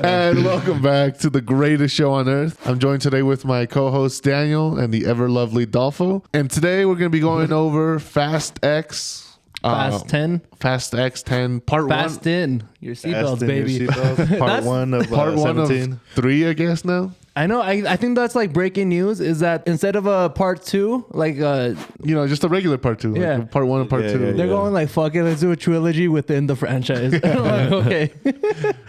And welcome back to the greatest show on earth. I'm joined today with my co-host Daniel and the ever lovely Dolfo. And today we're going to be going over Fast X. Fast 10. Fast X 10 Part 1. Fast in your seatbelts, baby. Your seatbelts. Part 1 of Part 1 17. of 3, I guess now. I know. I think that's like breaking news is that instead of a part 2, like just a regular part 2. Yeah. Like part 1 and part 2. they're going like, fuck it, let's do a trilogy within the franchise. I'm like, okay.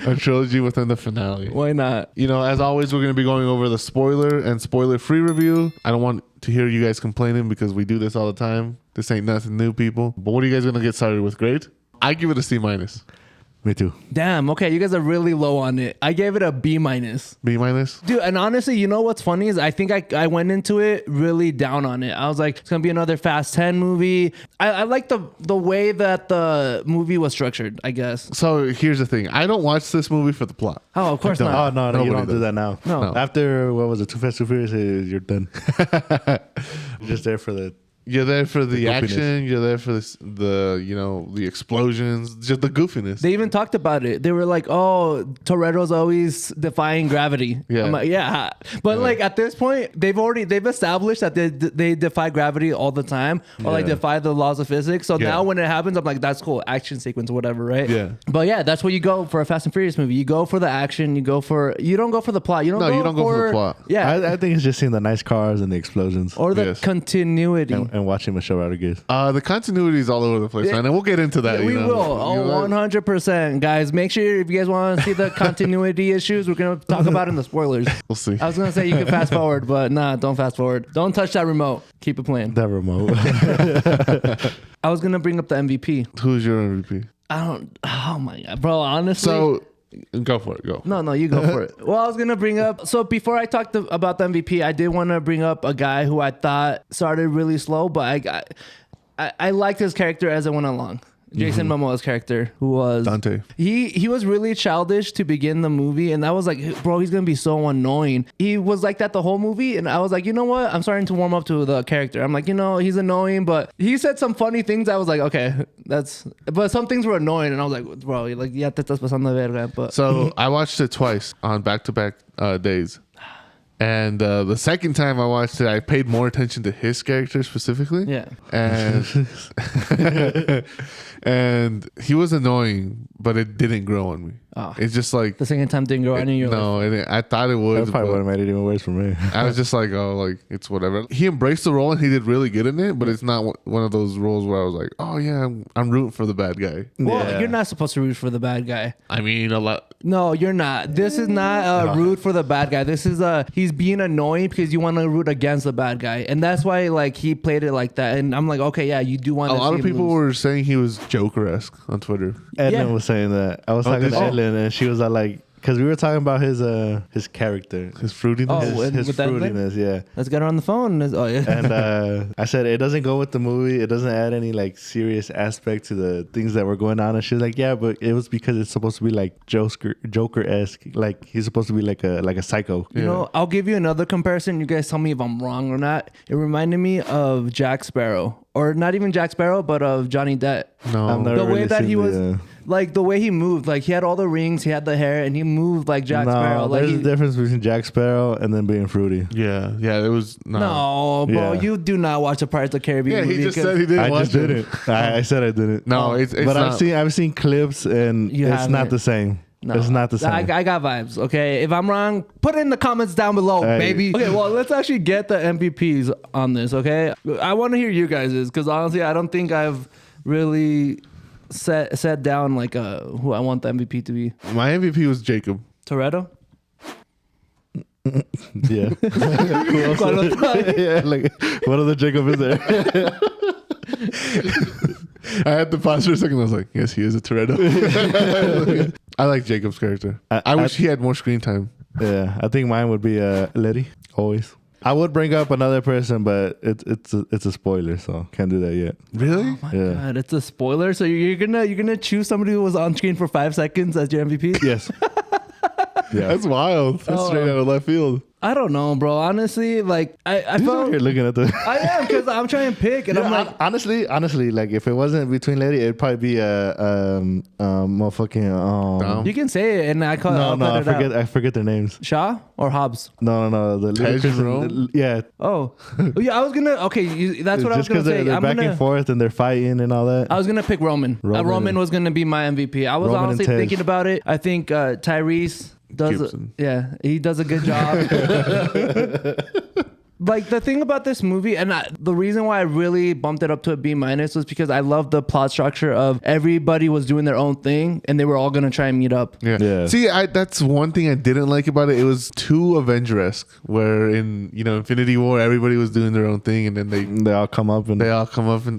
A trilogy within the finale. Why not? As always, we're going to be going over the spoiler and spoiler-free review. I don't want to hear you guys complaining because we do this all the time. This ain't nothing new, people. But what are you guys going to get started with? Grade? I give it a C-. Me too. Damn, okay, you guys are really low on it. I gave it a B-. B-? Dude, and honestly, you know what's funny is I think I went into it really down on it. I was like, it's going to be another Fast 10 movie. I like the way that the movie was structured, I guess. So here's the thing. I don't watch this movie for the plot. Oh, of course not. Oh, no, you Nobody don't do does. that now. No. After, what was it, Too Fast, Too Furious, you're done. You're just there for the... You're there for the goofiness. action. You're there for the explosions, just the goofiness. They even talked about it. They were like, "Oh, Toretto's always defying gravity." Yeah. I'm like, yeah. But like at this point, they've established that they defy gravity all the time, or like Yeah. defy the laws of physics. So Yeah. now when it happens, I'm like, that's cool, action sequence, whatever, right? Yeah. But yeah, that's what you go for a Fast and Furious movie. You go for the action. You don't go for the plot. You don't go for the plot. Yeah. I think it's just seeing the nice cars and the explosions. or the Yes. continuity. And watching Michelle Rodriguez. The continuity is all over the place, man. And we'll get into that. Yeah, we will. Oh, 100%. Guys, make sure if you guys want to see the continuity issues, we're going to talk about in the spoilers. We'll see. I was going to say you can fast forward, but nah, don't fast forward. Don't touch that remote. Keep it playing. That remote. I was going to bring up the MVP. Who's your MVP? Oh my God, bro, honestly. So go for it. Go. No, you go for it. Well, I was going to bring up, so before I talked about the MVP, I did want to bring up a guy who I thought started really slow, but I liked his character as it went along. Jason Momoa's character, who was Dante. He was really childish to begin the movie, and I was like, bro, he's gonna be so annoying. He was like that the whole movie, and I was like, you know what? I'm starting to warm up to the character. I'm like, he's annoying, but he said some funny things. I was like, okay, but some things were annoying, and I was like, bro, like, ya te estás pasando de verga. But So I watched it twice on back-to-back days. And the second time I watched it, I paid more attention to his character specifically. yeah. And and he was annoying, but it didn't grow on me. Oh. It's just like The second time didn't grow on you. no, I thought it would. That probably would But have made it even worse for me. I was just like, oh, like it's whatever. He embraced the role and he did really good in it, but it's not one of those roles where I was like, oh yeah, I'm rooting for the bad guy. Well, Yeah. you're not supposed to root for the bad guy. I mean, a lot. No, you're not. This is not a root for the bad guy. This is he's being annoying because you want to root against the bad guy, and that's why like he played it like that. And I'm like, okay, yeah, you do want. A to lot see of him people lose. were saying he was Joker-esque on Twitter. Edna was saying that. I was talking did to she? Edlin, and she was like, because we were talking about his character, His fruitiness. Oh, his with that thing? fruitiness, yeah. Let's get her on the phone. Oh yeah. And I said it doesn't go with the movie. It doesn't add any like serious aspect to the things that were going on. And she's like, yeah, but it was because it's supposed to be like Joker-esque. Like he's supposed to be like a psycho. You know, I'll give you another comparison. You guys tell me if I'm wrong or not. It reminded me of Jack Sparrow, or not even Jack Sparrow, but of Johnny Depp. No. I've never The way really that seen he was, the, like the way he moved, like he had all the rings, he had the hair, and he moved like Jack Sparrow. Like there's a difference between Jack Sparrow and then being fruity. Yeah, it was no, bro, Yeah. you do not watch a Pirates of the Caribbean Yeah, movie. he just 'cause said he didn't I watch just it. didn't. I said I didn't. No, it's but not. I've seen clips and You it's haven't. not the same. No. It's not the same. I got vibes. Okay, if I'm wrong, put it in the comments down below, Hey. baby. Okay, well, let's actually get the MVPs on this. Okay, I want to hear you guys's because honestly, I don't think I've really set down like who I want the MVP to be. My MVP was Jacob. Toretto. Yeah. Yeah, like what other Jacob is there? I had to pause for a second. I was like, yes, he is a Toretto. I like Jacob's character. I wish he had more screen time. Yeah, I think mine would be Letty. Always. I would bring up another person, but it's a spoiler, so can't do that yet. Really? Oh my Yeah. god, it's a spoiler. So you're gonna choose somebody who was on screen for 5 seconds as your MVP? Yes. Yeah. That's wild. That's straight out of left field. I don't know, bro. Honestly, like I He's over felt here looking at the. I am because I'm trying to pick, and Yeah, I'm like, honestly, like if it wasn't between Letty, it'd probably be a motherfucking. Dom? you can say it, and I call. I'll cut it out. I forget their names. Shaw or Hobbs? No, the Tej Ludacris and- Rome? yeah. Oh, yeah. I was gonna. Okay, that's what I was Just gonna because say. they're I'm back gonna. and forth and they're fighting and all that. I was gonna pick Roman. Roman was gonna be my MVP. I was Roman and honestly Tej. thinking about it. I think Tyrese does. Gibson. He does a good job. Like the thing about this movie, and the reason why I really bumped it up to a B- was because I love the plot structure of everybody was doing their own thing and they were all gonna try and meet up. Yeah. See, that's one thing I didn't like about it. It was too Avenger-esque, where in Infinity War everybody was doing their own thing, and then They all come up and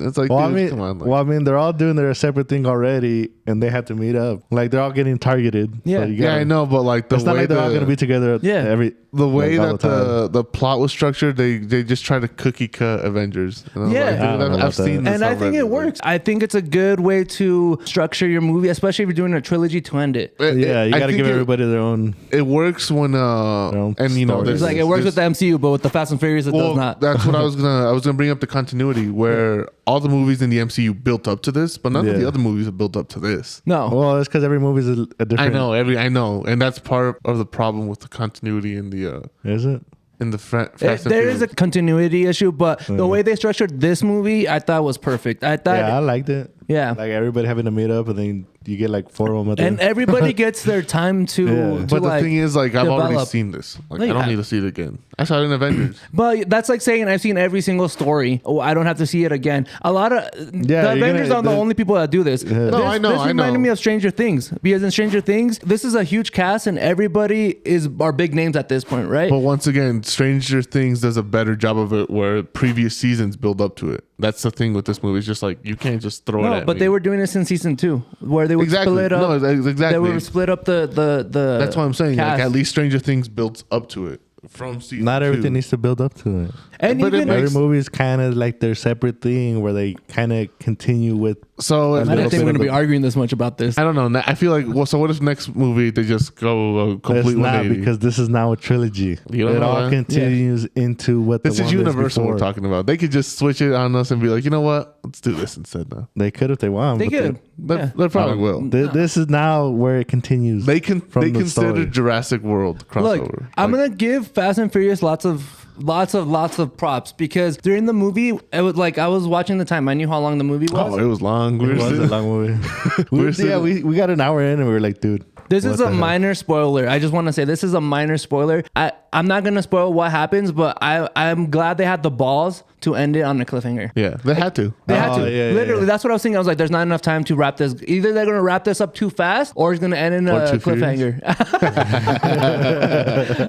it's like, Well, dude, come on. Like, I mean, they're all doing their separate thing already, and they have to meet up. Like they're all getting targeted. Yeah. you yeah, gotta- I know, but like the It's not way like they're all gonna be together. Yeah. the way like, all that the the plot was structured, they just try to cookie cut Avengers. And I was Yeah. like, dude, I don't know I've about seen that. this And I think already. it works. I think it's a good way to structure your movie, especially if you're doing a trilogy to end it. Yeah, you I gotta think give everybody their own. It works when own and stories. It's like it works with the MCU, but with the Fast and Furious, it does not. That's what I was gonna bring up the continuity where all the movies in the MCU built up to this, but none of Yeah. the other movies have built up to this. No. Well, it's because every movie is a different. I know, and that's part of the problem with the continuity in the Is it? Fast and There is a Furious. continuity issue, but the way they structured this movie, I thought was perfect. I thought, Yeah, I liked it. Yeah. Like everybody having to meet up, and then you get like 4 of them at the and end. everybody gets their time to. Yeah. to But the like, thing is, like, I've already develop. seen this. Like, No, I you don't have- need to see it again. I saw it in Avengers. But that's like saying I've seen every single story. Oh, I don't have to see it again. A lot of the you're Avengers gonna- aren't the only people that do this. No, I know, This I reminded know. me of Stranger Things because in Stranger Things, this is a huge cast and everybody are big names at this point, right? But once again, Stranger Things does a better job of it where previous seasons build up to it. That's the thing with this movie. It's just like, you can't just throw it No, at but me. they were doing this in season 2, where they would Exactly. split up. No, exactly. They would split up the. That's what I'm saying. Like, cast. at least Stranger Things builds up to it from season Not everything 2. needs to build up to it. And But it even makes- Every movie is kind of like their separate thing where they kind of continue with. So if I don't it's- think we're going to be arguing this much about this. I don't know. I feel like, well, so what if next movie they just go a It's complete not 180? because this is now a trilogy. You don't It know all that? continues into what This the is one that's Universal we're before. talking about. They could just switch it on us and be like, you know what? Let's do this instead now. They could if they want. They but could. Yeah. They probably will. This is now where it continues. They from the consider story. Jurassic World crossover. Look, I'm gonna give Fast and Furious lots of props because during the movie, it was like I was watching the time. I knew how long the movie was. Oh, it was long. It was a long movie. we got an hour in and we were like, dude. This what is the a hell? minor spoiler. I just want to say this is a minor spoiler. I'm not gonna spoil what happens, but I'm glad they had the balls to end it on a cliffhanger. Yeah, they had to. They had to. Yeah, yeah, Literally, yeah. that's what I was thinking. I was like, there's not enough time to wrap this. Either they're going to wrap this up too fast or it's going to end in Or a too cliffhanger.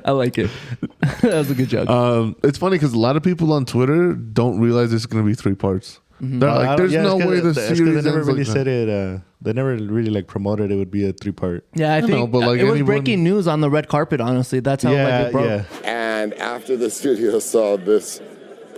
I like it. That was a good joke. It's funny because a lot of people on Twitter don't realize it's going to be 3 parts. They're I like, don't- there's yeah, no it's 'cause way the it's 'cause series they never ends really like said that. it. They never really like promoted it would be a 3-part. Yeah, I think know, but like it was anyone- breaking news on the red carpet, honestly. That's how like, Yeah, it broke. yeah. And after the studio saw this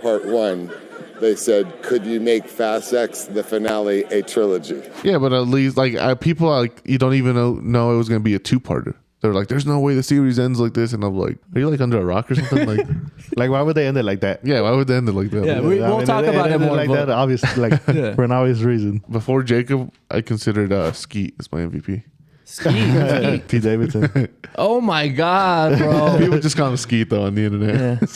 part 1, they said, could you make Fast X, the finale, a trilogy? Yeah, but at least like people are like, you don't even know it was going to be a 2-parter. They're like, there's no way the series ends like this, and I'm like, are you like under a rock or something? Like, Like, why would they end it like that? yeah, why would they end it like that? Yeah, Like, we'll talk about it ended more. like but- that, obviously, like for an obvious reason. before Jacob, I considered Skeet as my MVP. Skeet. Pete Davidson. Oh my God, bro. People just call him Skeet though on the internet. Yeah.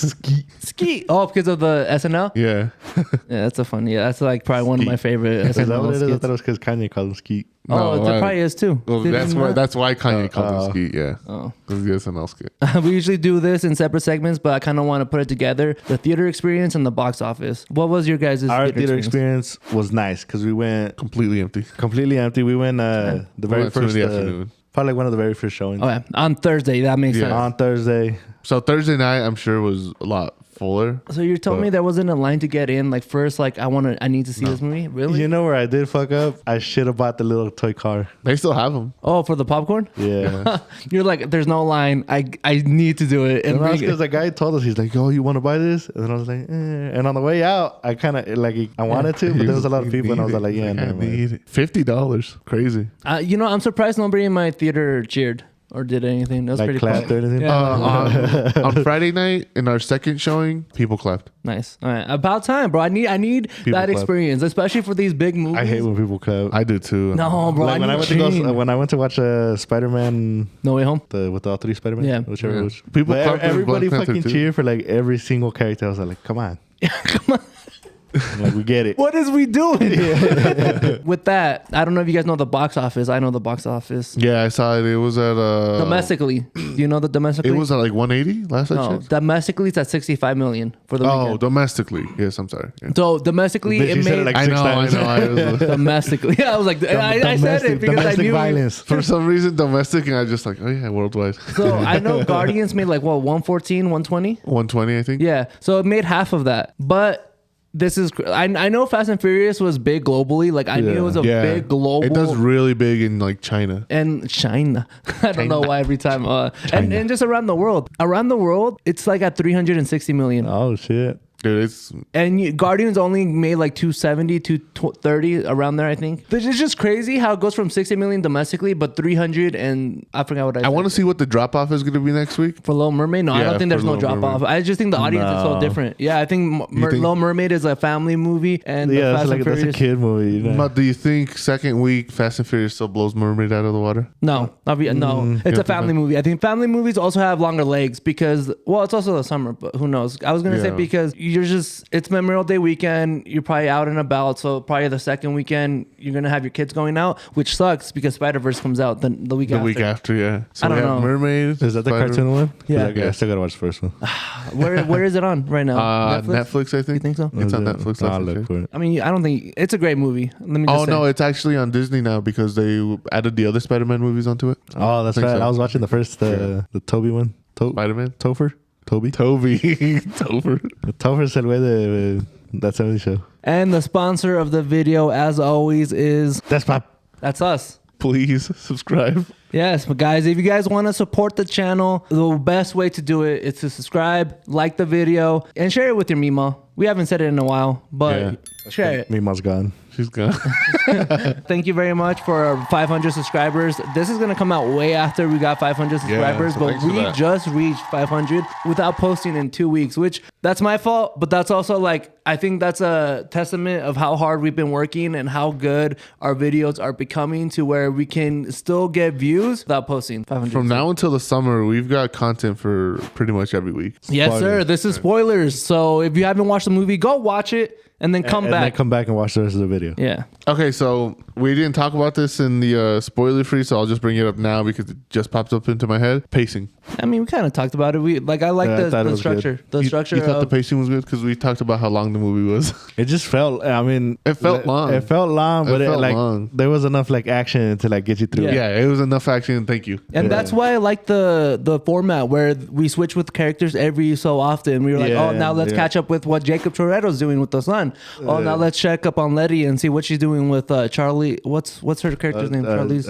Skeet. Oh, because of the SNL? Yeah. Yeah, that's a fun. Yeah, that's like probably one of my favorite Is that what SNL it is? I skits. thought it was because Kanye called him Skeet. Oh, No, that probably is too. Well, Did that's you why not? that's why Kanye called him Skeet. Yeah. Oh. Because he has an else skit. We usually do this in separate segments, but I kind of want to put it together: the theater experience and the box office. What was your guys' Our theater experience was nice because we went Completely empty. completely empty. We went the very went 2 in first the afternoon. probably like one of the very first showings Oh yeah, on Thursday. That makes Yeah. sense. on Thursday. So Thursday night, I'm sure was a lot fuller. So you're telling me there wasn't a line to get in? Like first, like I need to see this movie. Really? You know where I did fuck up? I should have bought the little toy car. They still have them. Oh, for the popcorn? Yeah. You're like, there's no line. I need to do it. And And that's bring because it. the guy told us, he's like, "Oh, you want to buy this?" And then I was like, eh. And on the way out, I kind of like I wanted to, but there was a lot of people, and I was like, "Yeah, I never mind." need it. $50. Crazy. You know, I'm surprised nobody in my theater cheered. or did anything. That was Like pretty clapped cool. or anything? Yeah. On Friday night in our second showing, people clapped. Nice. All right. About time, bro. I need that clap. experience, especially for these big movies. I hate when people clap. I do too. No, bro. Like when I went to watch Spider-Man No Way Home. with all 3 Spider-Man. Yeah. Whichever Yeah. which. People But clapped during everybody Black Panther fucking too. cheer for like every single character. I was like, come on. Come on. Like, we get it. What is we doing? With that, I don't know if you guys know the box office. I know the box office. Yeah, I saw it. It was at Domestically. Do you know the domestically? It was at like 180 last I no, checked. domestically it's at 65 million for the Oh, weekend. domestically. Yes, I'm sorry. Yeah. So domestically Bitch, it you said made it like I 6 know, times. I know. domestically. Yeah, I was like I said it because I domestic knew violence. For some reason, domestic, and I just like, oh yeah, worldwide. So I know Guardians made like what 114, 120? 120, I think. Yeah. So it made half of that. But this is I know Fast and Furious was big globally. Like I knew it was a Yeah. big global. It does really big in like China. And China. I don't know why every time. And just around the world. Around the world, it's like at 360 million. Oh, shit. Dude, it's And Guardians only made like 270, 230 around there, I think. But it's just crazy how it goes from 60 million domestically, but 300 and I forgot what I said. I want to see what the drop off is going to be next week. For Little Mermaid? No, I Yeah, don't think there's for no Little drop off. Mermaid. I just think the audience is so No. different. Yeah, I think, think- Little Mermaid is a family movie and the Yeah, Fast and that's a Furious. kid movie. You know? But do you think second week Fast and Furious still blows Mermaid out of the water? No, no, it's a family movie. I think family movies also have longer legs because, well, it's also the summer, but who knows? I was gonna say Yeah. because it's Memorial Day weekend, you're probably out and about, so probably the second weekend you're gonna have your kids going out, which sucks because Spider-Verse comes out the week The after. week after, yeah. So I don't we have know. Mermaid. Is that the Spider- cartoon one? Yeah. Okay, I still gotta watch the first one. Where is it on right now? Netflix, I think. You think so? It's on Is it? Netflix. I'll last I look checked. for it. I mean, I don't think it's a great movie. Let me just Oh say. no, it's actually on Disney now because they added the other Spider-Man movies onto it. Oh, that's Think right. so. I was watching the first, the Toby one. Spider-Man. Topher? Toby? Toby. Topher. Topher es el güey de That 70 Show. And the sponsor of the video, as always, is that's us. Please subscribe. Yes, but guys, if you guys want to support the channel, the best way to do it is to subscribe, like the video, and share it with your Mima. We haven't said it in a while, but share it. Mima's gone. She's gone. Thank you very much for our 500 subscribers. This is going to come out way after we got 500 subscribers, so but thanks for we that. just reached 500 without posting in 2 weeks, which that's my fault, but that's also like, I think that's a testament of how hard we've been working and how good our videos are becoming to where we can still get views without posting 500. From now until the summer, we've got content for pretty much every week. Yes, sir. This is spoilers. So if you haven't watched the movie, go watch it and then come And back. then come back and watch the rest of the video. Yeah. Okay, so we didn't talk about this in the spoiler free, so I'll just bring it up now because it just popped up into my head. Pacing. I mean, we kind of talked about it. I like Yeah, I thought it the was structure. good. The You- structure You thought the of pacing was good because we talked about how long the movie was. It just felt, I mean... It felt long. It felt long, It but felt like long. there was enough like action to like get you through. Yeah. Yeah, it was enough action. Thank you. and that's why I like the format where we switch with characters every so often. We were like, Yeah, oh, now let's yeah. catch up with what Jacob Toretto's doing with the son. Oh, now let's check up on Letty and see what she's doing with Charlie. What's her character's name? Charlie's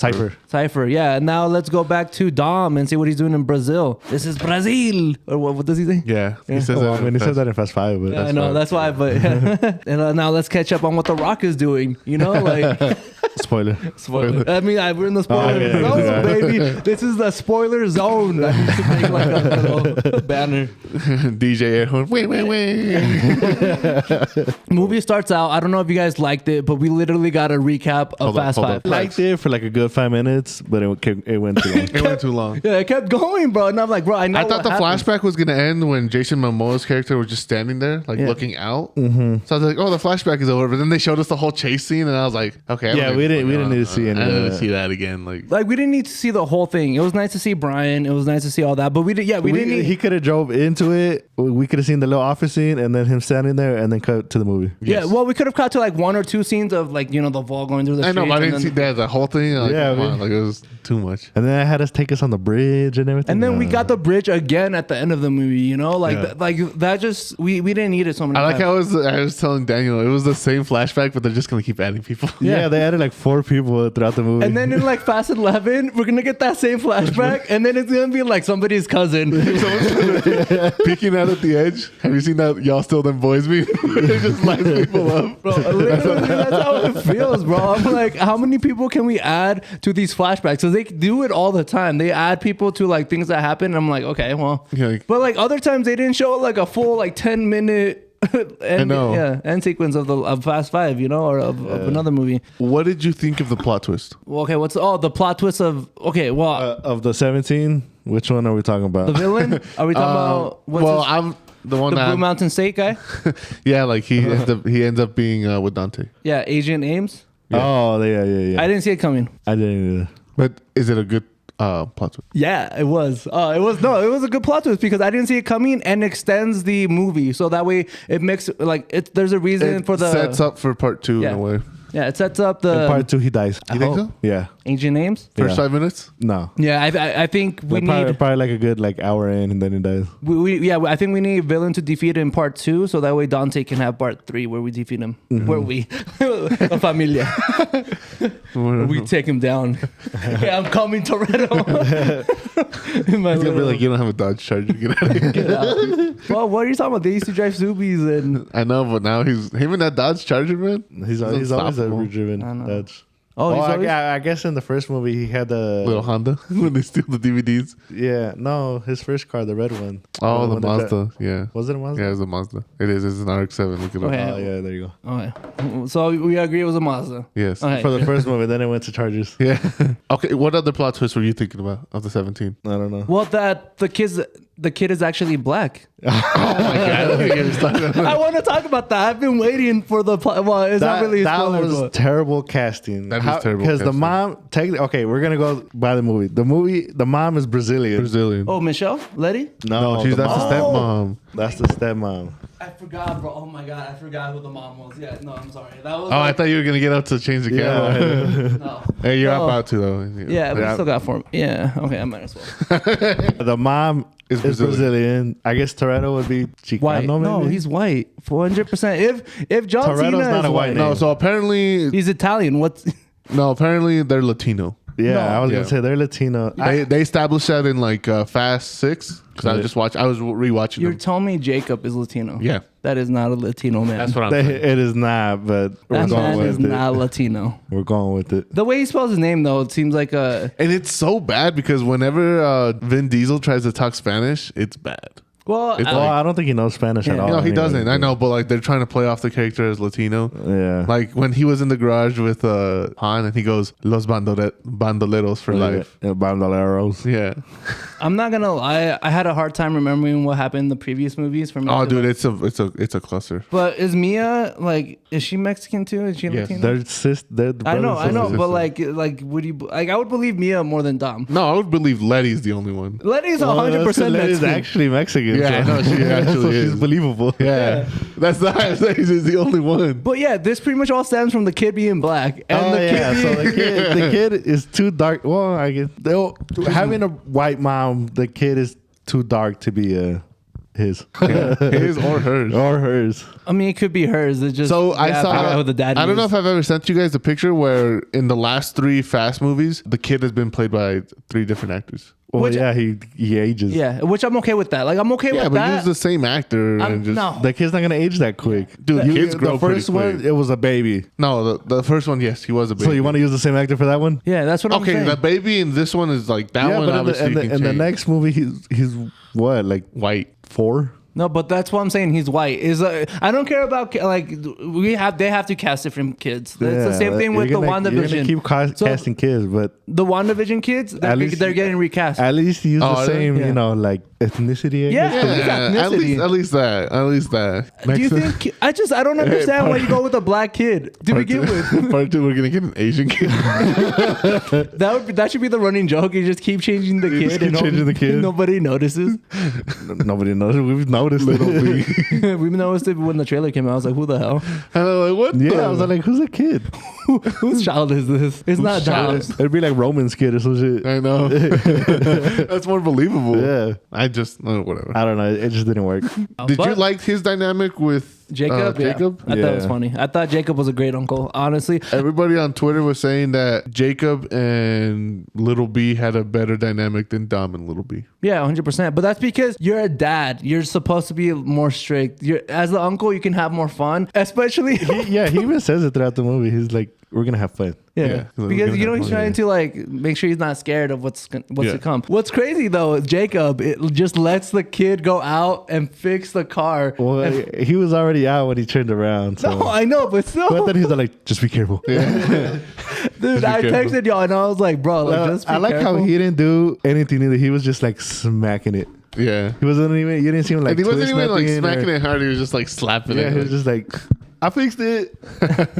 Cipher. Cipher. Yeah. And now let's go back to Dom and see what he's doing in Brazil. This is Brazil. Or what does he say? Yeah, he says Well, that. I mean, he said that in Fast 5, but I know, that's why, but and now let's catch up on what The Rock is doing. You know, like spoiler. spoiler. I mean, we're in the spoiler okay. zone, Yeah. baby. This is the spoiler zone. I need to make like a little banner. DJ Airhorn. Wait. Movie starts out. I don't know if you guys liked it, but we literally got a recap of Hold up, Fast hold Five. up. Liked it for like a good 5 minutes, but it went too long. It went too long. Yeah, it kept going, bro. And I'm like, bro, I know. I thought the what happens. flashback was gonna end when Jason Momoa's character was just standing there, like Yeah. looking out. Mm-hmm. So I was like, "Oh, the flashback is over." But then they showed us the whole chase scene, and I was like, "Okay, I don't Yeah, think we it's didn't going need on. to see any I of didn't that. see that again." Like, we didn't need to see the whole thing. It was nice to see Brian. It was nice to see all that, but we didn't need. He could have drove into it. We could have seen the little office scene and then him standing there and then cut to the movie. Yeah, well, we could have cut to like 1 or 2 scenes of like, you know, the ball going through the I know, streets but I and didn't then- see that the whole thing. Like, Yeah, come man. on, like it was too much. And then I had us take us on the bridge and everything. And then we got the bridge again at the end of the movie, you know, like Yeah. like that. Just we didn't need it so many I like times. how I was telling Daniel it was the same flashback, but they're just gonna keep adding people. Yeah, they added like 4 people throughout the movie. And then in like Fast 11, we're gonna get that same flashback, and then it's gonna be like somebody's cousin. Peeking out at the edge. Have you seen that Y'all Still Them Boys meme? It just lights people up. Bro, literally, that's how it feels, bro. I'm like, how many people can we add to these flashbacks? So they do it all the time. They add people to like things that happen. And I'm like, okay, well, Yeah. but like other times they didn't show like a full like 10-minute end, know. end sequence of Fast 5, you know, or of another movie. What did you think of the plot twist? Well, okay, the plot twist of of the 17, which one are we talking about? the villain? Are we talking about I'm the one the that Blue Mountain State guy? yeah, like he ends up being with Dante. Yeah, Agent Ames. Oh, yeah. I didn't see it coming. I didn't either. But is it a good plot twist? Yeah, it was. It was a good plot twist because I didn't see it coming and extends the movie, so that way it makes like it. There's a reason It for the sets up for part 2 Yeah. in a way. Yeah, it sets up the In part 2, he dies. You think hope. so? Yeah. Agent Names. First Yeah. 5 minutes? No. Yeah, I think we Like, need. probably like a good like hour in, and then he dies. I think we need a villain to defeat in part 2, so that way Dante can have part 3 where we defeat him. Where we, La Familia, we take him down. Yeah, I'm coming, Toretto. In my He's gonna be little- like, you don't have a Dodge Charger. Get out of here. Get out. Well, what are you talking about? They used to drive Subies and I know, but now he's him and that Dodge Charger, man. He's always a unstoppable. driven. I know. That's oh, he's always, I guess in the first movie he had the Little Honda when they steal the DVDs. Yeah, no, his first car, the red one. Oh, the one that- Mazda. Yeah. Was it a Mazda? Yeah, it's a Mazda. It is. It's an RX-7. Look it up. Okay. Oh yeah, there you go. okay. So we agree it was a Mazda. Yes. Okay. For the first movie, then it went to Chargers. Yeah. Okay. What other plot twist were you thinking about of the 17? I don't know. Well, that the kid is actually black. Oh my god. I want to talk about that. I've been waiting for the plot. Well, it's not really a that spoiler, was but terrible casting. That is terrible Because the casting. mom, okay, we're gonna go by the movie. The mom is Brazilian. Brazilian. oh, Michelle, Letty. No, that's the mom- stepmom. That's the stepmom. I forgot, bro. Oh my god, I forgot who the mom was. Yeah, no, I'm sorry. That was. Oh, I thought you were gonna get up to change the camera. no. Hey, you're No. about to though. Yeah, but we still got 4. Yeah, okay, I might as well. The mom Is is Brazilian. I guess Toretto would be Chicano. White? Maybe? No, he's white. 400%. If John Toretto's Cena not is a white white, name. No, so apparently, he's Italian. What's apparently they're Latino. Yeah, No. I was Yeah. gonna say they're Latino. They established that in like Fast 6 because I was rewatching you're them. telling me Jacob is Latino? Yeah, That is not a Latino man. that's what I'm saying. It is not, but we're That going man with is it. not Latino. We're going with it. The way he spells his name, though, it seems like a. And it's so bad because whenever Vin Diesel tries to talk Spanish, it's bad. Well, It's Well, I don't think he knows Spanish at Yeah. all. No, he anyway. doesn't. I know, but like they're trying to play off the character as Latino. Yeah. Like when he was in the garage with Han and he goes, Los bandoleros for life. Bandoleros. Yeah. I'm not gonna lie. I had a hard time remembering what happened in the previous movies. For me, Oh, to, dude, like- it's a cluster. But is Mia like? Is she Mexican too? Is she Yes. Latino? They're the I know, brothers and but sisters. like, would you like? I would believe Mia more than Dom. No, I would believe Letty's the only one. Letty's Well, 100% Letty's Mexican. actually Mexican. Yeah, I know, she actually so is. she's believable. Yeah. That's not I'm saying she's the only one. But yeah, this pretty much all stems from the kid being black, and Oh the yeah, kid so being, the kid is too dark. Well, I guess having a white mom, the kid is too dark to be his His or hers. or hers. I mean, it could be hers. It's just So I forgot saw. who the daddy I don't know is. if I've ever sent you guys the picture where in the last 3 Fast movies, the kid has been played by 3 different actors. Well, Which- yeah, he ages. Yeah, which I'm okay with that. Like I'm okay Yeah, with but that. use the same actor I'm- and just no. The kid's not gonna age that quick, Dude, kids grow The first pretty one, quick. it was a baby. No, the first one, yes, he was a baby. So you want to use the same actor for that one? Yeah, that's what I'm Okay, saying. the baby in this one is like that one. but Obviously, in the, you in can the change. next movie, he's what, like White. 4? No, but that's what I'm saying. He's white. Is I don't care about like they have to cast different kids. It's the same thing with the You're gonna WandaVision. keep So- casting kids, but The WandaVision kids, At least- they're getting recast. at least use Oh, the are they? same, Yeah. like ethnicity. I Yeah. guess. Yeah, ethnicity. at least that. Do you think? I don't understand why you go with a black kid to begin with. Part 2, we're gonna get an Asian kid. That should be the running joke. You just keep changing the kid, keep and changing the kid. nobody notices. Nobody knows. We've noticed Little it. B. We noticed it when the trailer came out. I was like, "Who the hell? And I'm like, what? Yeah, the? I was like, who's a kid? Whose child is this? It's not child Dom's." It'd be like Roman's kid or some shit. I know. That's more believable. Yeah. I just whatever. I don't know. It just didn't work. Did you But- like his dynamic with Jacob? Jacob? I thought it was funny. I thought Jacob was a great uncle, honestly. Everybody on Twitter was saying that Jacob and Little B had a better dynamic than Dom and Little B. Yeah, 100%. But that's because you're a dad. You're supposed to be more strict. As the uncle, you can have more fun, especially. He even says it throughout the movie. He's like, we're gonna have fun. Yeah, Yeah. because you know he's Yeah. trying to like make sure he's not scared of what's Yeah. to come. What's crazy though, Jacob, it just lets the kid go out and fix the car. Well, And- he was already out when he turned around. So. no, I know, but still, But then he's like, just be careful. dude, I careful. texted y'all and I was like, bro, like, just be I like careful. how he didn't do anything either. He was just like smacking it. Yeah. He wasn't even. You didn't see him like. And he wasn't twist even like nothing smacking or- it hard. He was just like slapping Yeah, it. he was just like, I fixed it.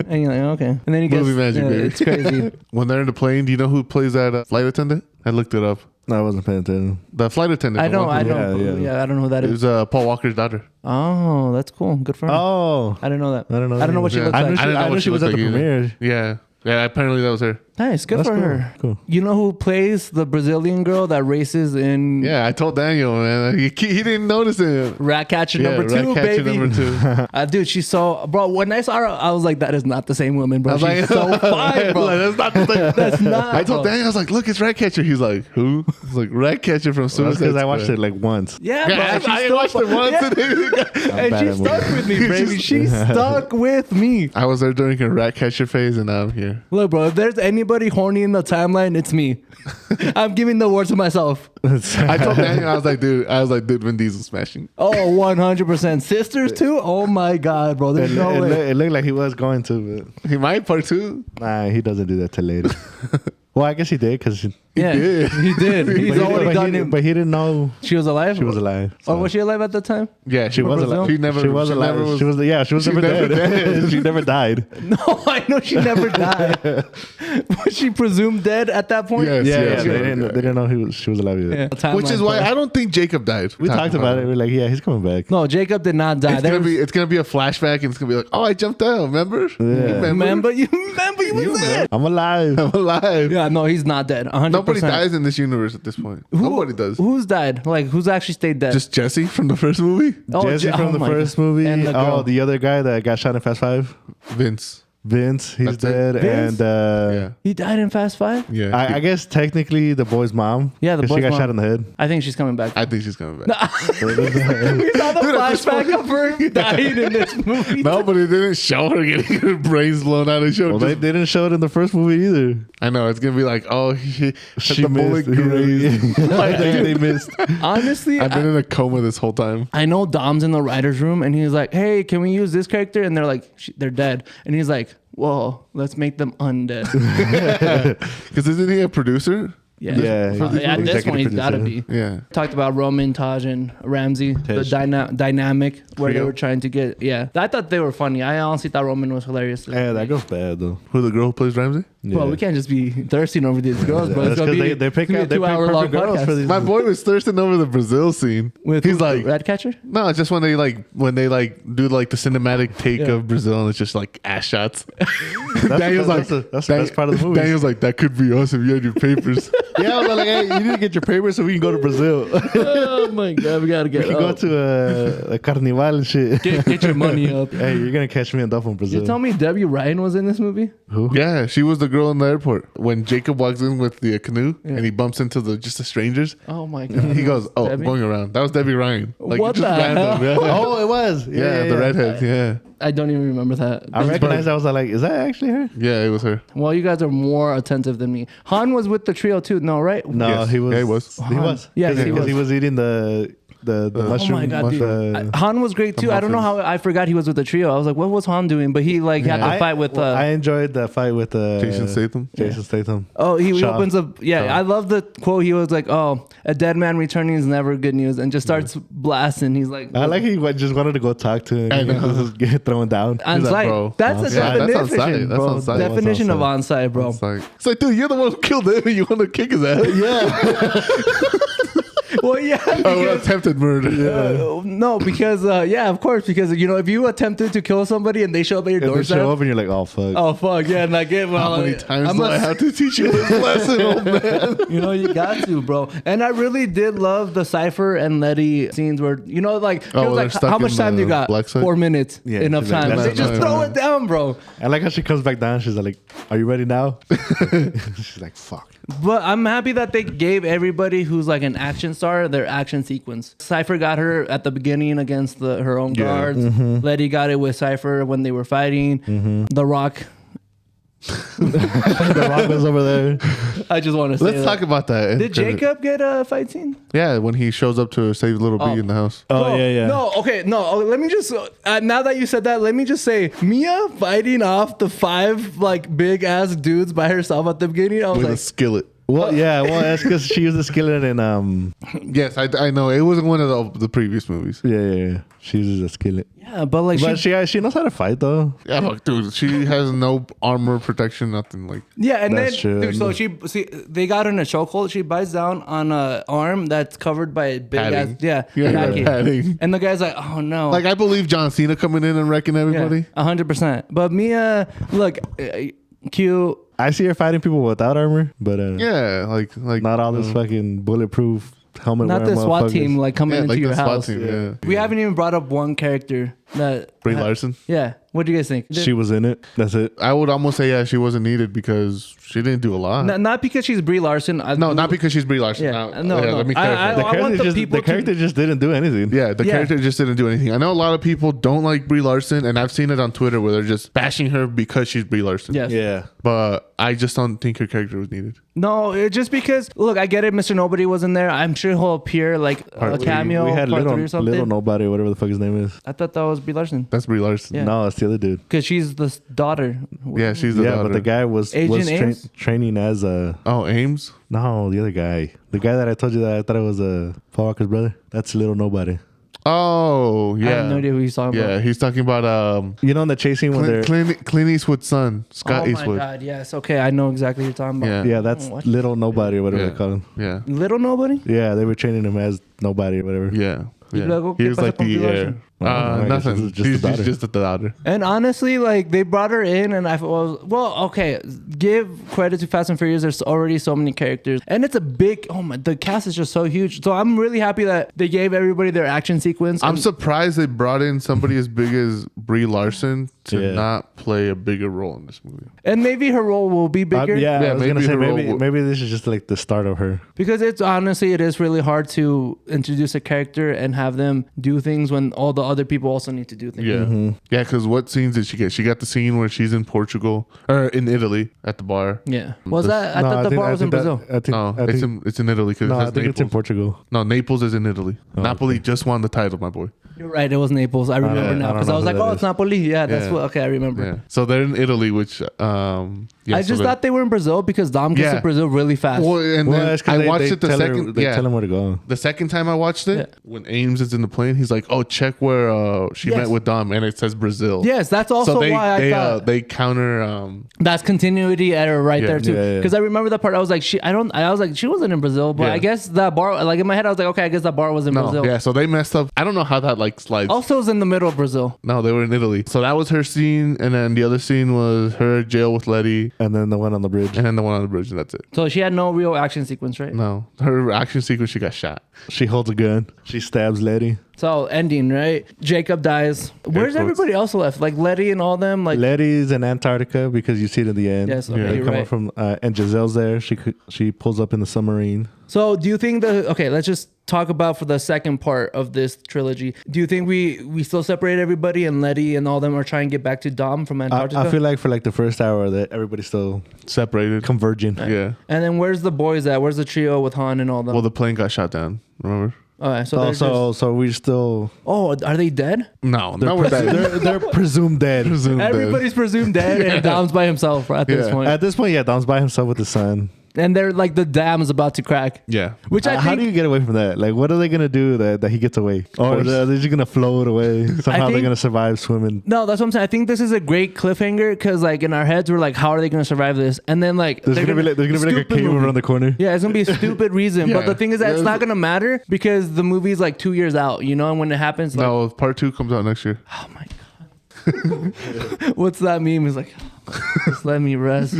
And you're like, okay, and then he gets Movie magic, baby. It's crazy. When they're in the plane, do you know who plays that flight attendant? I looked it up. No, I wasn't paying attention. The flight attendant. I don't, I Yeah, don't, yeah. yeah, I don't know who that It is. was Paul Walker's daughter. Oh, that's cool. Good for him. Oh, I didn't know that. I don't know. I don't know what she Yeah. looks I like. knew she, didn't know I knew what she was at looked the like either. premiere. Yeah, apparently that was her. Nice, good That's for cool. her. Cool. You know who plays the Brazilian girl that races in Yeah, I told Daniel, man. He didn't notice it. Ratcatcher Yeah, number 2, Ratcatcher baby. number 2. Dude, she's so bro. When I saw her, I was like, "That is not the same woman, bro." I was She's like, so fine, bro. That's not the thing. That's not. I told bro. Daniel, I was like, look, it's Ratcatcher. He's like, who? I was like, Ratcatcher from Well, that's Suicide because I watched Squad. it like once. Yeah, Yeah, bro. and she's I still watched it fine. once. Yeah. And And bad she at stuck movies. with me, baby. She stuck with me. I was there during her Ratcatcher phase, and now I'm here. Look, bro. If there's anybody horny in the timeline, it's me. I'm giving the award to myself. I told Daniel, I was like, dude, Vin Diesel smashing. Oh, 100%. Sisters too? Oh my God, bro. There's no way. It looked like he was going to, He might part 2. but nah, he doesn't do that to ladies. Well, I guess he did because Yeah, did. he did. He's already done it. But he didn't know She was alive? she was alive. Or so. was she alive at the time? Yeah, she was Brazil? alive. She never. She was alive. Never She was she never never dead. dead. She never died. No, I know she never died. Was she presumed dead at that point? Yes, Yeah, yes, they yeah, didn't know she was alive either. Yeah. Which is Timeline why play. I don't think Jacob died. We talked about it. We're like, yeah, he's coming back. No, Jacob did not die. It's gonna be a flashback, and it's gonna be like, oh, I jumped out. Remember? Yeah. Remember you was there. I'm alive. I'm alive. Yeah, no, he's not dead. 100%. Nobody dies in this universe at this point. Nobody does. Who's died? Like, who's actually stayed dead? Just Jesse from the first movie. Jesse from the my first God. movie. And the girl. The other guy that got shot in Fast 5. Vince. Vince, he's That's it. dead. Vince? And Yeah. He died in Fast 5? Yeah. I guess technically the boy's mom. Yeah, the 'cause boy's she got mom. shot in the head. I think she's coming back. I think she's coming back. We saw the Dude, at this flashback of her dying in this movie. No, but it didn't show her getting her brains blown out. It showed Well, they didn't show it in the first movie either. I know it's gonna be like, oh, she She the bullet missed. grazed. They missed. Honestly, I've been in a coma this whole time. I know Dom's in the writer's room and he's like, hey, can we use this character? And they're like, they're dead. And he's like, whoa, let's make them undead. Because isn't he a producer? Yeah. Yeah, he's the At this executive point, he's got to producer. be. Yeah. Talked about Roman, Taj, and Ramsey, the Tej. dynamic where they Trio. were trying to get. Yeah. I thought they were funny. I honestly thought Roman was hilarious. Yeah, that goes bad though. Who the girl who plays Ramsey? Well, we can't just be thirsting over these girls, bro. It's That's gonna because be, they pick it's gonna out be a 2 hour long perfect girls podcast. for these. My boy was thirsting over the Brazil scene. With He's like, Ratcatcher? no, just when they do like the cinematic take Yeah. of Brazil, and it's just like ass shots. That's the best part of the movie. Daniel's like, that could be us if you had your papers. Yeah, I was like, hey, you need to get your papers so we can go to Brazil. Oh my God, we gotta We get can go to a carnival and shit. get your money up. Hey, you're gonna catch me in Duff in Brazil. You tell me Debbie Ryan was in this movie? Yeah, she was the girl in the airport when Jacob walks in with the canoe and he bumps into just the strangers. Oh my God. He goes, "Oh, Debbie? I'm going around." That was Debbie Ryan. Like, What just the random, hell? Yeah. Oh, it was. Yeah, the redhead. Yeah, I don't even remember that. I recognized. I was like, is that actually her? yeah, it was her. Well, you guys are more attentive than me. Han was with the trio too, no, right? No, Yes. he was. Yeah, he was. He was. Yes, he Because was. he was eating the mushroom. Oh my God, dude. mushroom. Han was great too. I don't know how I forgot he was with the trio. I was like, what was Han doing? But he like had to fight with. I enjoyed the fight with Jason Statham. Jason Statham. Oh, he Shaw. opens up. Yeah, Shaw. I love the quote. He was like, "Oh, a dead man returning is never good news," and just starts blasting. He's like, I like he just wanted to go talk to him. I know. Just get thrown down. on He's like, site. bro, That's on a site. Yeah, that's on site. definition, That's bro. on site. Definition That's of on on site, bro. It's like, dude, you're the one who killed him, and you want to kick his ass. Yeah. Well, yeah. Oh, Because, attempted murder. no, because yeah, of course, because if you attempted to kill somebody and they show up at your And they doorstep, show up and you're like, oh fuck. oh fuck, yeah, and like How many times do I have to teach you this lesson, old man? you got to, bro. And I really did love the Cipher and Letty scenes where like it Oh, was they're like, stuck how much in time do you the got? black site? 4 minutes, Yeah, enough she's like, time. "That's They just enough throw time." it down, bro. I like how she comes back down. She's like, are you ready now? She's like, fuck. But I'm happy that they gave everybody who's like an action star their action sequence. Cipher got her at the beginning against her own Yeah. guards. Letty got it with Cipher when they were fighting. The Rock. The Rock was over there. I just want to say Let's that. talk about that. Did Jacob get a fight scene? Yeah, when he shows up to save little B in the house. Oh, No, yeah. No, okay, no. Let me just now that you said that, let me just say Mia fighting off the 5 like big ass dudes by herself at the beginning. I was With a like, skillet. Well, yeah. Well, that's because she used the skillet in Yes, I know. It wasn't one of the previous movies. Yeah. She uses a skillet. yeah, but like But she knows how to fight though. Yeah, look, dude, she has no armor protection, nothing like. yeah, and That's then true. dude, so they got her in a chokehold. She bites down on a arm that's covered by a big Padding. ass Yeah, padding. padding. And the guy's like, oh no, Like, I believe John Cena coming in and wrecking everybody. 100%. But Mia, look, cute. I see her fighting people without armor, but Yeah, like not all this fucking bulletproof helmet. Not the wearing SWAT motherfuckers. team like coming Yeah, into like your the SWAT house. team, yeah. We haven't even brought up one character that Brie Larson. Yeah, what do you guys think? She was in it. That's it. I would almost say she wasn't needed because she didn't do a lot. Not because she's Brie Larson. No, not because she's Brie Larson. Yeah, no. Let me clarify. The I want character, the character just didn't do anything. Yeah, the Yeah. character just didn't do anything. I know a lot of people don't like Brie Larson, and I've seen it on Twitter where they're just bashing her because she's Brie Larson. Yes. Yeah. But I just don't think her character was needed. No, just because. Look, I get it. Mr. Nobody was in there. I'm sure he'll appear like a cameo. We had part 3 or something. little nobody, whatever the fuck his name is. I thought that was Brie Larson That's Brie Larson. Yeah. No, it's the other dude. because she's the daughter. Yeah, she's the Yeah, daughter. but the guy was Agent Ames? training as a Oh, Ames? no, the other guy, the guy that I told you that I thought it was Paul Walker's brother. That's little nobody. Oh, yeah. I have no idea who he's talking Yeah, about. he's talking about You know, in the chasing when they're Clint Eastwood's son, Scott Oh Eastwood. my god! Yes. Okay, I know exactly what you're talking about. Yeah. yeah, that's What? little nobody or whatever Yeah. they call him. Yeah. Little Nobody. Yeah, they were training him as nobody or whatever. Yeah. Yeah. Luego, He ¿qué was pasa like con the Brie heir. Larson? I guess Nothing. it's just She's the daughter. just the daughter. And honestly, like they brought her in, and I was well, okay. Give credit to Fast and Furious. There's already so many characters, and it's a big. Oh my, the cast is just so huge. So I'm really happy that they gave everybody their action sequence. I'm and- surprised they brought in somebody as big as Brie Larson to Yeah. not play a bigger role in this movie. and maybe her role will be bigger. Yeah, Yeah, I was maybe gonna say her role maybe will- maybe this is just like the start of her. Because it's honestly, it is really hard to introduce a character and have them do things when all the other people also need to do things. Yeah. Yeah, because what scenes did she get? She got the scene where she's in Portugal or in Italy at the bar. Yeah. Was that? I No, thought the think- bar was in think that- Brazil. I think, No, I think, it's in Italy because no, it I has think it's in Naples. Portugal. No, Naples is in Italy. Oh, Napoli just won the title, my boy. You're right. It was Naples. I remember I now don't because know I was who like, that oh, is. it's Napoli. Yeah, that's Yeah. what. Okay, I remember. Yeah. So they're in Italy, which yeah, I so just they're- thought they were in Brazil because Dom gets Yeah. to Brazil really fast. Well, and Well, then that's 'cause I they- watched they it the tell her- second. They Yeah, tell him where to go. the second time I watched it, Yeah. when Ames is in the plane, he's like, "Oh, check where she Yes. met with Dom," and it says Brazil. Yes, that's also So they why I they thought they counter. that's continuity error right Yeah. there too. Yeah, yeah. Because I remember that part. I was like, I was like, she wasn't in Brazil, but Yeah. I guess that bar. Like in my head, I was like, okay, I guess that bar was in No, Brazil. yeah. So they messed up. I don't know how that like slides. Also, it was in the middle of Brazil. No, they were in Italy. So that was her scene, and then the other scene was her at jail with Letty, And then the one on the bridge. and then the one on the bridge, and that's it. So she had no real action sequence, right? No, her action sequence, she got shot. She holds a gun. She stabs Letty. So ending, right? Jacob dies. Where's quotes. everybody else left? Like Letty and all them. Like Letty's in Antarctica because you see it in the end. Yes, okay, They're you're coming right. from and Giselle's there. She pulls up in the submarine. So do you think okay, let's just talk about for the second part of this trilogy. Do you think we still separate everybody and Letty and all them are trying to get back to Dom from Antarctica? I feel like for like the first hour that everybody's still Separated. converging. Yeah. and then where's the boys at? Where's the trio with Han and all them? Well, the plane got shot down. Remember? Okay, so they're So we still oh, are they dead? No, no, we're dead. they're presumed dead. Presumed dead. Everybody's presumed dead and Dom's by himself at this Yeah. point. At this point, yeah, Dom's by himself with his son. and they're like the dam is about to crack. Yeah. Which I How think do you get away from that? Like, what are they gonna do that he gets away? Or are they just gonna float away? Somehow they're think- gonna survive swimming. no, that's what I'm saying. I think this is a great cliffhanger because like in our heads we're like, how are they gonna survive this? And then like There's gonna be like a stupid cave movie. around the corner. Yeah, it's gonna be a stupid reason. But Yeah. the thing is that it's not gonna matter because the movie's like 2 years out, you know, and when it happens, like, No, part 2 comes out next year. oh my god. What's that meme? It's like, just let me rest.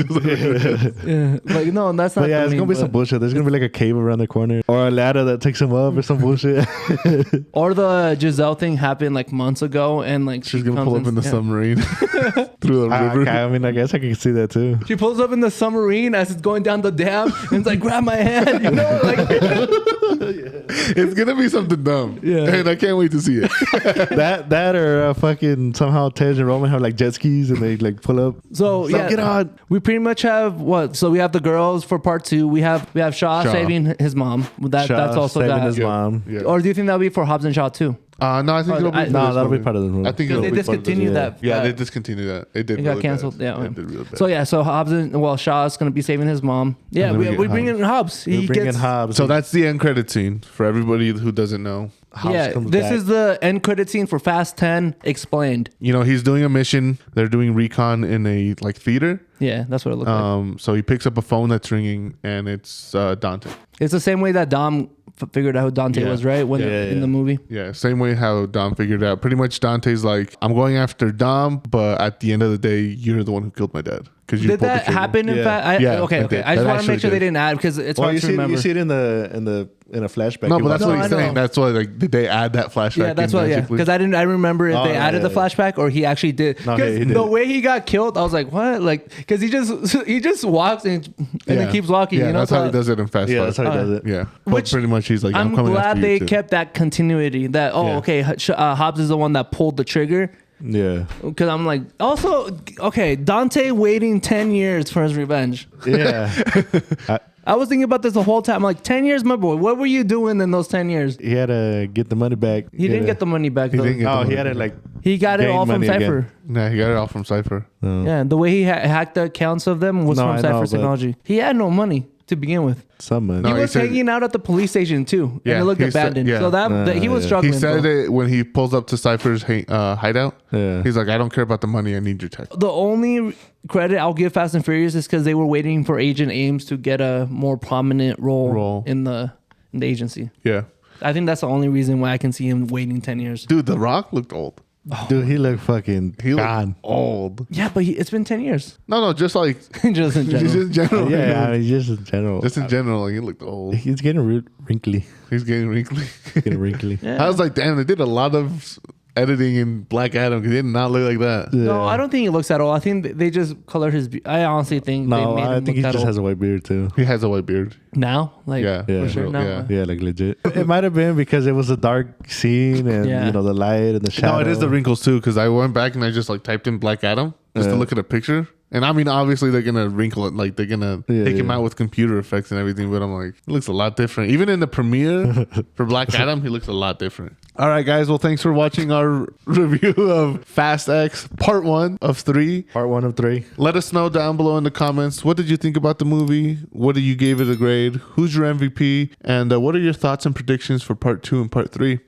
Yeah. Like, no, that's not. But yeah, the it's meme, gonna be some but- bullshit. There's gonna be like a cave around the corner, or a ladder that takes him up, or some bullshit. Or the Giselle thing happened like months ago, and like She's gonna pull up in the yeah. submarine through the river. Okay, I mean, I guess I can see that too. She pulls up in the submarine as it's going down the dam, and it's like, grab my hand, you know, like. It's gonna be something dumb. Yeah. And I can't wait to see it. that or fucking somehow Tej and Roman have like jet skis and they like pull up. So yeah, get on. we pretty much have what? So we have the girls for part 2. We have Shaw Shaw. saving his mom. That's also saving that. his mom. Yeah. Or do you think that'll be for Hobbs and Shaw too? No, I think it'll be. I- for No, this that'll be movie. part of the movie. I think Because it'll they be part of this. discontinued yeah. that. Yeah, they discontinued that. It did. It got really canceled. bad. Yeah. It did really bad. So yeah, so Hobbs and Shaw's gonna be saving his mom. Yeah, And then we we get bring Hobbs. in Hobbs. We He bring in gets. Hobbs. So that's the end credit scene for everybody who doesn't know. Hobbs Yeah, comes this back. is the end credit scene for Fast 10 explained. You know, he's doing a mission. They're doing recon in a like theater. Yeah, that's what it looked like. So he picks up a phone that's ringing, and it's Dante. It's the same way that Dom figured out who Dante Yeah. was, right? When Yeah, in yeah. the movie. Yeah, same way how Dom figured out. Pretty much Dante's like, I'm going after Dom, but at the end of the day, you're the one who killed my dad. Because you Did pulled the that trigger. happen in Yeah. fact? Yeah, Okay. it did. I just That want to make actually sure they did. didn't add because it's Well, hard you to see, remember. you see it in a flashback. No, but that's No, what I he's know. saying. That's why, like, did they add that flashback? Yeah, that's in what. Yeah, magically? because I remember if Oh, they yeah, added yeah, the flashback or he actually did. No, Because he did. the way he got killed, I was like, what? Like, because he just walks and then keeps walking. Yeah, you know, that's how he does it in Fast Yeah, Five. that's how he does it. Yeah, but Which- pretty much he's like, I'm, I'm coming glad after they you too. kept that continuity. That Yeah. okay, Hobbs is the one that pulled the trigger. Yeah. Because I'm like, also, okay, Dante waiting 10 years for his revenge. Yeah. I was thinking about this the whole time. I'm like, 10 years, my boy. What were you doing in those 10 years? He had to get the money back. He didn't get the money back, though. didn't get- Oh, the he money had it back. like. He got it gain all from money Cipher. again. Nah, he got it all from Cipher. Yeah, the way he hacked the accounts of them was No, from I know, Cipher's but- technology. He had no money to begin with. Some money. No, He he was said- hanging out at the police station, too. Yeah, And it looked he said- abandoned. yeah. So that he was yeah. struggling. He said bro. it when he pulls up to Cipher's hideout. Yeah. He's like, I don't care about the money. I need your tech. The only credit I'll give Fast and Furious is because they were waiting for Agent Ames to get a more prominent role. in the agency. Yeah. I think that's the only reason why I can see him waiting 10 years. Dude, The Rock looked old. Dude, he looked fucking He looked gone. old. Yeah, but it's been 10 years. No, just like, Just in general. just in general. Yeah, I mean, just in general. Just in general, like, he looked old. He's getting wrinkly. He's getting wrinkly. Getting wrinkly. I was like, damn, they did a lot of editing in Black Adam because he did not look like that. No, I don't think he looks at all. I think they just colored his. I honestly think they No, made I him think look he that just old. has a white beard too. He has a white beard. Now, like Yeah. Yeah. for sure. Now, Yeah. Yeah, like legit. It might have been because it was a dark scene and Yeah. you know the light and the shadow. No, it is the wrinkles too because I went back and I just like typed in Black Adam just to Yeah. look at a picture. And I mean, obviously they're gonna wrinkle it, like they're gonna take him yeah. out with computer effects and everything. But I'm like, it looks a lot different. Even in the premiere for Black Adam, he looks a lot different. All right, guys. Well, thanks for watching our review of Fast X Part 1 of 3. Part 1 of 3. Let us know down below in the comments. What did you think about the movie? What did you give it a grade? Who's your MVP? And what are your thoughts and predictions for Part 2 and Part 3?